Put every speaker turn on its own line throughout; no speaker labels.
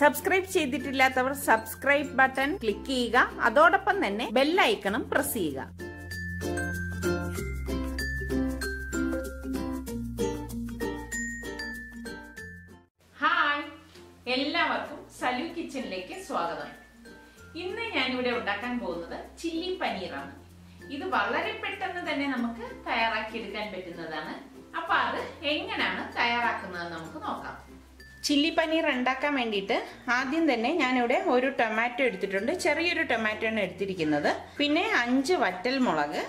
Subscribe ചെയ്തിട്ടില്ലാത്തവർ subscribe button click ചെയ്യുക. അതോടൊപ്പം തന്നെ ബെൽ ഐക്കണും പ്രസ് ചെയ്യുക. ഹായ്, എല്ലാവർക്കും സലു കിച്ചണിലേക്ക് സ്വാഗതം. ഇന്ന് ഞാനിവിടെ ഉണ്ടാക്കാൻ പോകുന്നത് ചില്ലി പനീറാണ്. ഇത് വളരെ പെട്ടെന്ന് തന്നെ നമുക്ക് തയ്യാറാക്കിയെടുക്കാൻ പറ്റുന്നതാണ്. അപ്പൊ അത് എങ്ങനെയാണ് തയ്യാറാക്കുന്നത് നമുക്ക് നോക്കാം. ചില്ലി പനീർ ഉണ്ടാക്കാൻ വേണ്ടിയിട്ട് ആദ്യം തന്നെ ഞാനിവിടെ ഒരു ടൊമാറ്റോ എടുത്തിട്ടുണ്ട്. ചെറിയൊരു ടൊമാറ്റോ ആണ് എടുത്തിരിക്കുന്നത്. പിന്നെ 5 വറ്റൽ മുളക്,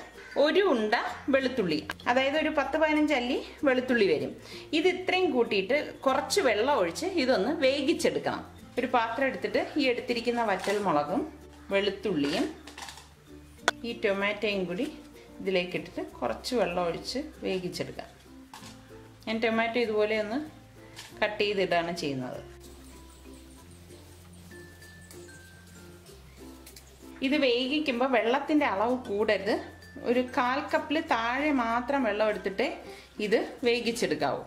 ഒരു ഉണ്ട വെളുത്തുള്ളി, അതായത് ഒരു 10-15 അല്ലി വെളുത്തുള്ളി വരും. ഇത് ഇത്രയും കൂട്ടിയിട്ട് കുറച്ച് വെള്ളം ഒഴിച്ച് ഇതൊന്ന് വേവിച്ചെടുക്കണം. ഒരു പാത്രം എടുത്തിട്ട് ഈ എടുത്തിരിക്കുന്ന വറ്റൽ മുളകും വെളുത്തുള്ളിയും ഈ ടൊമാറ്റോയും കൂടി ഇതിലേക്ക് ഇട്ടിട്ട് കുറച്ച് വെള്ളം ഒഴിച്ച് വേവിച്ചെടുക്കാം. ഞാൻ ടൊമാറ്റോ ഇതുപോലെ ഒന്ന് കട്ട് ചെയ്തിട്ടാണ് ചെയ്യുന്നത്. ഇത് വേവിക്കുമ്പോൾ വെള്ളത്തിൻ്റെ അളവ് കൂടരുത്. ഒരു 1/4 കപ്പിൽ താഴെ മാത്രം വെള്ളം എടുത്തിട്ട് ഇത് വേവിച്ചെടുക്കാവൂ.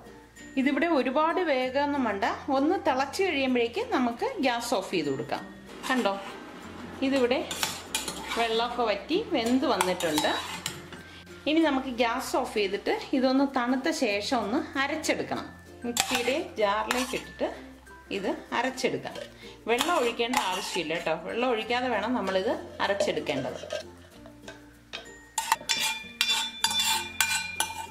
ഇതിവിടെ ഒരുപാട് വേഗമൊന്നും വേണ്ട. ഒന്ന് തിളച്ച് കഴിയുമ്പോഴേക്ക് നമുക്ക് ഗ്യാസ് ഓഫ് ചെയ്ത് കൊടുക്കാം. കണ്ടോ, ഇതിവിടെ വെള്ളമൊക്കെ വറ്റി വെന്ത് വന്നിട്ടുണ്ട്. ഇനി നമുക്ക് ഗ്യാസ് ഓഫ് ചെയ്തിട്ട് ഇതൊന്ന് തണുത്ത ശേഷം ഒന്ന് അരച്ചെടുക്കണം. മിക്സിയുടെ ജാറിലേക്ക് ഇട്ടിട്ട് ഇത് അരച്ചെടുക്കാം. വെള്ളം ഒഴിക്കേണ്ട ആവശ്യമില്ല കേട്ടോ. വെള്ളം ഒഴിക്കാതെ വേണം നമ്മളിത് അരച്ചെടുക്കേണ്ടത്.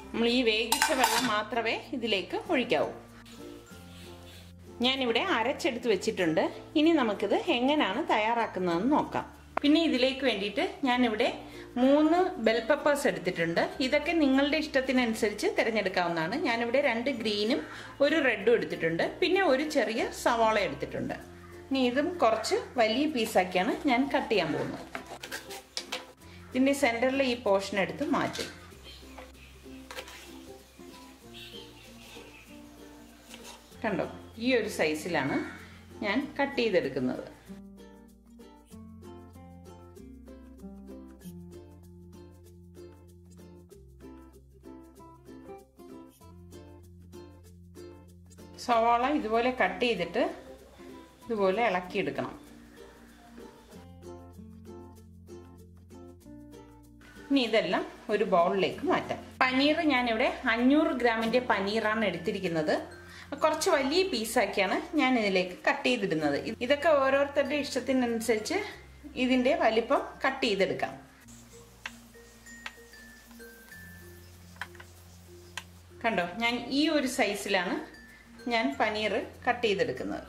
നമ്മൾ ഈ വേവിച്ച വെള്ളം മാത്രമേ ഇതിലേക്ക് ഒഴിക്കാവൂ. ഞാനിവിടെ അരച്ചെടുത്ത് വെച്ചിട്ടുണ്ട്. ഇനി നമുക്കിത് എങ്ങനെയാണ് തയ്യാറാക്കുന്നതെന്ന് നോക്കാം. പിന്നെ ഇതിലേക്ക് വേണ്ടിയിട്ട് ഞാനിവിടെ 3 ബെൽ പെപ്പേഴ്സ് എടുത്തിട്ടുണ്ട്. ഇതൊക്കെ നിങ്ങളുടെ ഇഷ്ടത്തിനനുസരിച്ച് തിരഞ്ഞെടുക്കാവുന്നതാണ്. ഞാനിവിടെ 2 ഗ്രീനും 1 റെഡും എടുത്തിട്ടുണ്ട്. പിന്നെ ഒരു ചെറിയ സവാള എടുത്തിട്ടുണ്ട്. ഇനി ഇതും കുറച്ച് വലിയ പീസാക്കിയാണ് ഞാൻ കട്ട് ചെയ്യാൻ പോകുന്നത്. ഇതിൻ്റെ സെൻറ്ററിൽ ഈ പോർഷൻ എടുത്ത് മാറ്റും. കണ്ടോ, ഈ ഒരു സൈസിലാണ് ഞാൻ കട്ട് ചെയ്തെടുക്കുന്നത്. സവാള ഇതുപോലെ കട്ട് ചെയ്തിട്ട് ഇതുപോലെ ഇളക്കിയെടുക്കണം. ഇനി ഇതെല്ലാം ഒരു ബൗളിലേക്ക് മാറ്റാം. പനീർ ഞാനിവിടെ 500 ഗ്രാമിൻ്റെ പനീറാണ് എടുത്തിരിക്കുന്നത്. കുറച്ച് വലിയ പീസാക്കിയാണ് ഞാൻ ഇതിലേക്ക് കട്ട് ചെയ്തിടുന്നത്. ഇതൊക്കെ ഓരോരുത്തരുടെ ഇഷ്ടത്തിനനുസരിച്ച് ഇതിൻ്റെ വലിപ്പം കട്ട് ചെയ്തെടുക്കാം. കണ്ടോ, ഞാൻ ഈ ഒരു സൈസിലാണ് ഞാൻ പനീർ കട്ട് ചെയ്തെടുക്കുന്നത്.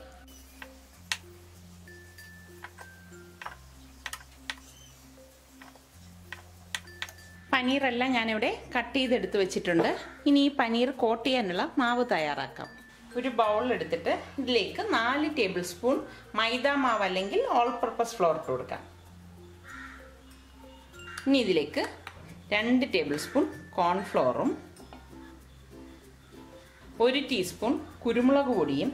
പനീറെല്ലാം ഞാനിവിടെ കട്ട് ചെയ്തെടുത്ത് വെച്ചിട്ടുണ്ട്. ഇനി ഈ പനീർ കോട്ട് ചെയ്യാനുള്ള മാവ് തയ്യാറാക്കാം. ഒരു ബൗൾ എടുത്തിട്ട് ഇതിലേക്ക് 4 ടേബിൾ സ്പൂൺ മൈദ മാവ് അല്ലെങ്കിൽ ഓൾ പർപ്പസ് ഫ്ലോർ ഇട്ട് കൊടുക്കാം. ഇനി ഇതിലേക്ക് 2 ടേബിൾ സ്പൂൺ കോൺഫ്ലോറും 1 ടീസ്പൂൺ കുരുമുളക് പൊടിയും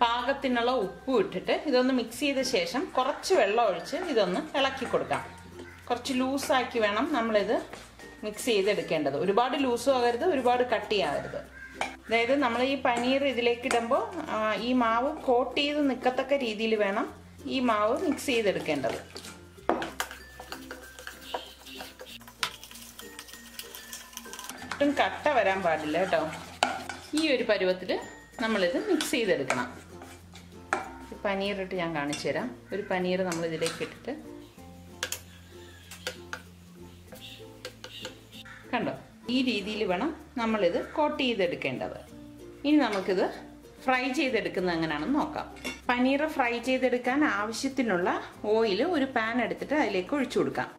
പാകത്തിനുള്ള ഉപ്പും ഇട്ടിട്ട് ഇതൊന്ന് മിക്സ് ചെയ്ത ശേഷം കുറച്ച് വെള്ളം ഒഴിച്ച് ഇതൊന്ന് ഇളക്കി കൊടുക്കാം. കുറച്ച് ലൂസാക്കി വേണം നമ്മളിത് മിക്സ് ചെയ്തെടുക്കേണ്ടത്. ഒരുപാട് ലൂസും ആകരുത്, ഒരുപാട് കട്ടിയാകരുത്. അതായത് നമ്മൾ ഈ പനീർ ഇതിലേക്ക് ഇടുമ്പോൾ ഈ മാവ് കോട്ട് ചെയ്ത് നിൽക്കത്തക്ക രീതിയിൽ വേണം ഈ മാവ് മിക്സ് ചെയ്തെടുക്കേണ്ടത്. ഒട്ടും കട്ട വരാൻ പാടില്ല കേട്ടോ. ഈ ഒരു പരുവത്തിൽ നമ്മളിത് മിക്സ് ചെയ്തെടുക്കണം. പനീർ ഇട്ട് ഞാൻ കാണിച്ചു തരാം. ഒരു പനീർ നമ്മൾ ഇതിലേക്ക് ഇട്ടിട്ട് കണ്ടോ, ഈ രീതിയിൽ വേണം നമ്മളിത് കോട്ട് ചെയ്തെടുക്കേണ്ടത്. ഇനി നമുക്കിത് ഫ്രൈ ചെയ്തെടുക്കുന്നത് എങ്ങനെയാണെന്ന് നോക്കാം. പനീർ ഫ്രൈ ചെയ്തെടുക്കാൻ ആവശ്യത്തിനുള്ള ഓയിൽ ഒരു പാൻ എടുത്തിട്ട് അതിലേക്ക് ഒഴിച്ചു കൊടുക്കാം.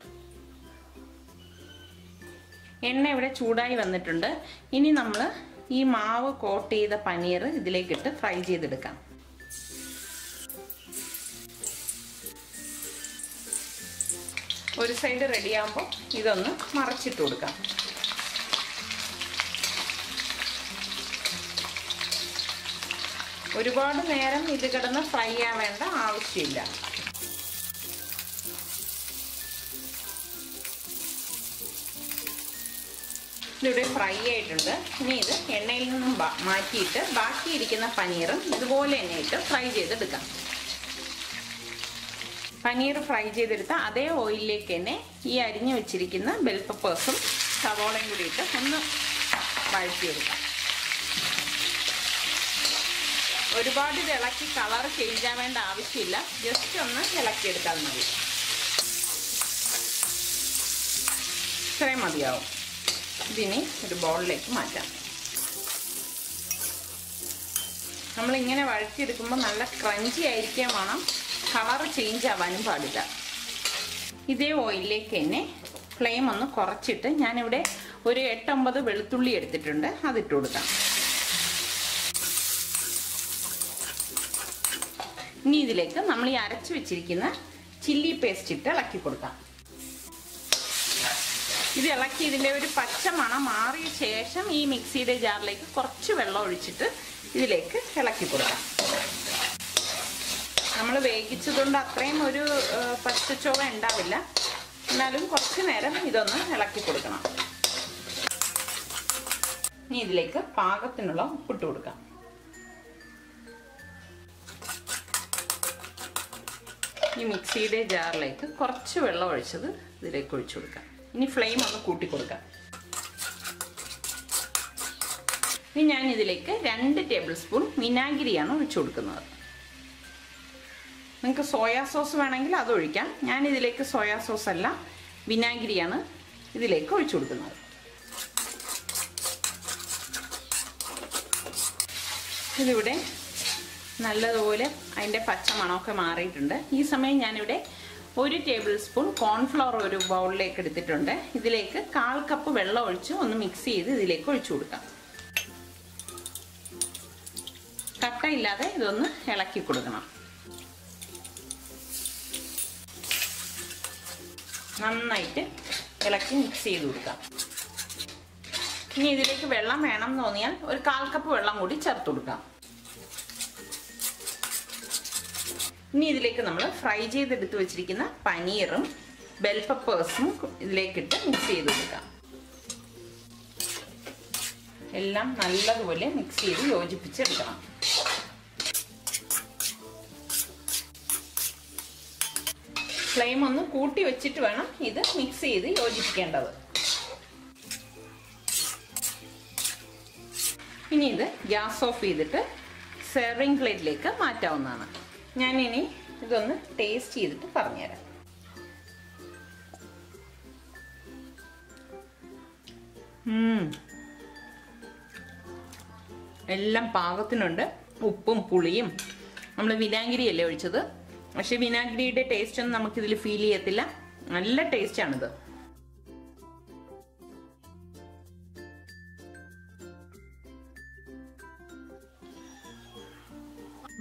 എണ്ണ ഇവിടെ ചൂടായി വന്നിട്ടുണ്ട്. ഇനി നമ്മൾ ഈ മാവ് കോട്ട് ചെയ്ത പനീർ ഇതിലേക്കിട്ട് ഫ്രൈ ചെയ്തെടുക്കാം. ഒരു സൈഡ് റെഡിയാകുമ്പോൾ ഇതൊന്ന് മറച്ചിട്ട് കൊടുക്കാം. ഒരുപാട് നേരം ഇത് കിടന്ന് ഫ്രൈ ആവേണ്ട ആവശ്യമില്ല. ഇതിവിടെ ഫ്രൈ ആയിട്ടുണ്ട്. ഇനി ഇത് എണ്ണയിൽ നിന്നും മാറ്റിയിട്ട് ബാക്കിയിരിക്കുന്ന പനീറും ഇതുപോലെ തന്നെ ഇട്ട് ഫ്രൈ ചെയ്തെടുക്കാം. പനീർ ഫ്രൈ ചെയ്തെടുത്ത അതേ ഓയിലിലേക്ക് തന്നെ ഈ അരിഞ്ഞു വെച്ചിരിക്കുന്ന ബെൽ പെപ്പേഴ്സും സവോളയും കൂടി ഇട്ട് ഒന്ന് വഴറ്റിയെടുക്കാം. ഒരുപാട് ഇത് ഇളക്കി കളർ ചേഞ്ച് ആവേണ്ട ആവശ്യമില്ല, ജസ്റ്റ് ഒന്ന് ഇളക്കിയെടുത്താൽ മതി. ഇത്രയും മതിയാവും. ഇതിനി ഒരു ബൗളിലേക്ക് മാറ്റാം. നമ്മളിങ്ങനെ വഴറ്റിയെടുക്കുമ്പോൾ നല്ല ക്രഞ്ചി ആയിരിക്കാൻ വേണം, കളർ ചേഞ്ച് ആവാനും പാടില്ല. ഇതേ ഓയിലിലേക്ക് തന്നെ ഫ്ലെയിം ഒന്ന് കുറച്ചിട്ട് ഞാനിവിടെ ഒരു 8-9 വെളുത്തുള്ളി എടുത്തിട്ടുണ്ട്, അതിട്ട് കൊടുക്കാം. ഇനി ഇതിലേക്ക് നമ്മൾ ഈ അരച്ചു വെച്ചിരിക്കുന്ന ചില്ലി പേസ്റ്റ് ഇട്ട് ഇളക്കി കൊടുക്കാം. ഇത് ഇളക്കി ഇതിൻ്റെ ഒരു പച്ച മണം മാറിയ ശേഷം ഈ മിക്സിയുടെ ജാറിലേക്ക് കുറച്ച് വെള്ളം ഒഴിച്ചിട്ട് ഇതിലേക്ക് ഇളക്കി കൊടുക്കാം. നമ്മൾ വേവിച്ചതുകൊണ്ട് അത്രയും ഒരു പച്ചച്ചോവ ഉണ്ടാവില്ല, എന്നാലും കുറച്ച് നേരം ഇതൊന്ന് ഇളക്കി കൊടുക്കണം. ഇനി ഇതിലേക്ക് പാകത്തിനുള്ള ഉപ്പിട്ട് കൊടുക്കാം. ഈ മിക്സിയുടെ ജാറിലേക്ക് കുറച്ച് വെള്ളം ഒഴിച്ചത് ഇതിലേക്ക് ഒഴിച്ചു കൊടുക്കാം. ഇനി ഫ്ലെയിം ഒന്ന് കൂട്ടി കൊടുക്കാം. ഇനി ഞാൻ ഇതിലേക്ക് 2 ടേബിൾ സ്പൂൺ വിനാഗിരിയാണ് ഒഴിച്ചു കൊടുക്കുന്നത്. നിങ്ങൾക്ക് സോയാ സോസ് വേണമെങ്കിൽ അത് ഒഴിക്കാം. ഞാൻ ഇതിലേക്ക് സോയാ സോസ് അല്ല, വിനാഗിരിയാണ് ഇതിലേക്ക് ഒഴിച്ചു കൊടുക്കുന്നത്. ഇതിവിടെ നല്ലതുപോലെ അതിൻ്റെ പച്ച മണമൊക്കെ മാറിയിട്ടുണ്ട്. ഈ സമയം ഞാനിവിടെ 1 ടേബിൾ സ്പൂൺ കോൺഫ്ലവർ ഒരു ബൗളിലേക്ക് എടുത്തിട്ടുണ്ട്. ഇതിലേക്ക് 1/4 കപ്പ് വെള്ളം ഒഴിച്ച് ഒന്ന് മിക്സ് ചെയ്ത് ഇതിലേക്ക് ഒഴിച്ചു കൊടുക്കാം. കട്ടയില്ലാതെ ഇതൊന്ന് ഇളക്കി കൊടുക്കണം. നന്നായിട്ട് ഇളക്കി മിക്സ് ചെയ്ത് കൊടുക്കാം. ഇനി ഇതിലേക്ക് വെള്ളം വേണം എന്ന് തോന്നിയാൽ ഒരു 1/4 കപ്പ് വെള്ളം കൂടി ചേർത്ത് കൊടുക്കാം. ഇനി ഇതിലേക്ക് നമ്മൾ ഫ്രൈ ചെയ്തെടുത്ത് വെച്ചിരിക്കുന്ന പനീറും ബെൽ പെപ്പേഴ്സും ഇതിലേക്കിട്ട് മിക്സ് ചെയ്ത് കൊടുക്കാം. എല്ലാം നല്ലതുപോലെ മിക്സ് ചെയ്ത് യോജിപ്പിച്ചെടുക്കണം. ഫ്ലെയിം ഒന്ന് കൂട്ടി വെച്ചിട്ട് വേണം ഇത് മിക്സ് ചെയ്ത് യോജിപ്പിക്കേണ്ടത്. ഇനി ഇത് ഗ്യാസ് ഓഫ് ചെയ്തിട്ട് സെർവിങ് പ്ലേറ്റിലേക്ക് മാറ്റാവുന്നതാണ്. ഞാനിനി ഇതൊന്ന് ടേസ്റ്റ് ചെയ്തിട്ട് പറഞ്ഞുതരാം. എല്ലാം പാകത്തിനുണ്ട്. ഉപ്പും പുളിയും, നമ്മൾ വിനാഗിരിയല്ലേ ഒഴിച്ചത്, പക്ഷെ വിനാഗിരിയുടെ ടേസ്റ്റ് ഒന്നും നമുക്കിതിൽ ഫീൽ ചെയ്യത്തില്ല. നല്ല ടേസ്റ്റാണിത്.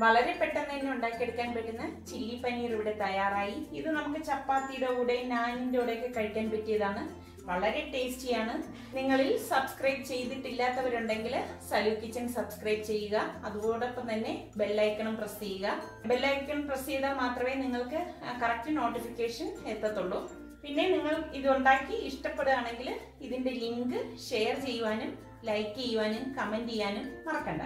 വളരെ പെട്ടെന്ന് തന്നെ ഉണ്ടാക്കിയെടുക്കാൻ പറ്റുന്ന ചില്ലി പനീർ ഇവിടെ തയ്യാറായി. ഇത് നമുക്ക് ചപ്പാത്തിയുടെ കൂടെ നാനിന്റെ കൂടെ ഒക്കെ കഴിക്കാൻ പറ്റിയതാണ്. വളരെ ടേസ്റ്റിയാണ്. നിങ്ങളിൽ സബ്സ്ക്രൈബ് ചെയ്തിട്ടില്ലാത്തവരുണ്ടെങ്കിൽ സലു കിച്ചൺ സബ്സ്ക്രൈബ് ചെയ്യുക. അതോടൊപ്പം തന്നെ ബെല്ലൈക്കണും പ്രസ് ചെയ്യുക. ബെല്ലൈക്കൺ പ്രസ് ചെയ്താൽ മാത്രമേ നിങ്ങൾക്ക് കറക്റ്റ് നോട്ടിഫിക്കേഷൻ എത്തത്തുള്ളൂ. പിന്നെ നിങ്ങൾ ഇത് ഉണ്ടാക്കി ഇഷ്ടപ്പെടുകയാണെങ്കിൽ ഇതിന്റെ ലിങ്ക് ഷെയർ ചെയ്യുവാനും ലൈക്ക് ചെയ്യുവാനും കമന്റ് ചെയ്യാനും മറക്കണ്ട.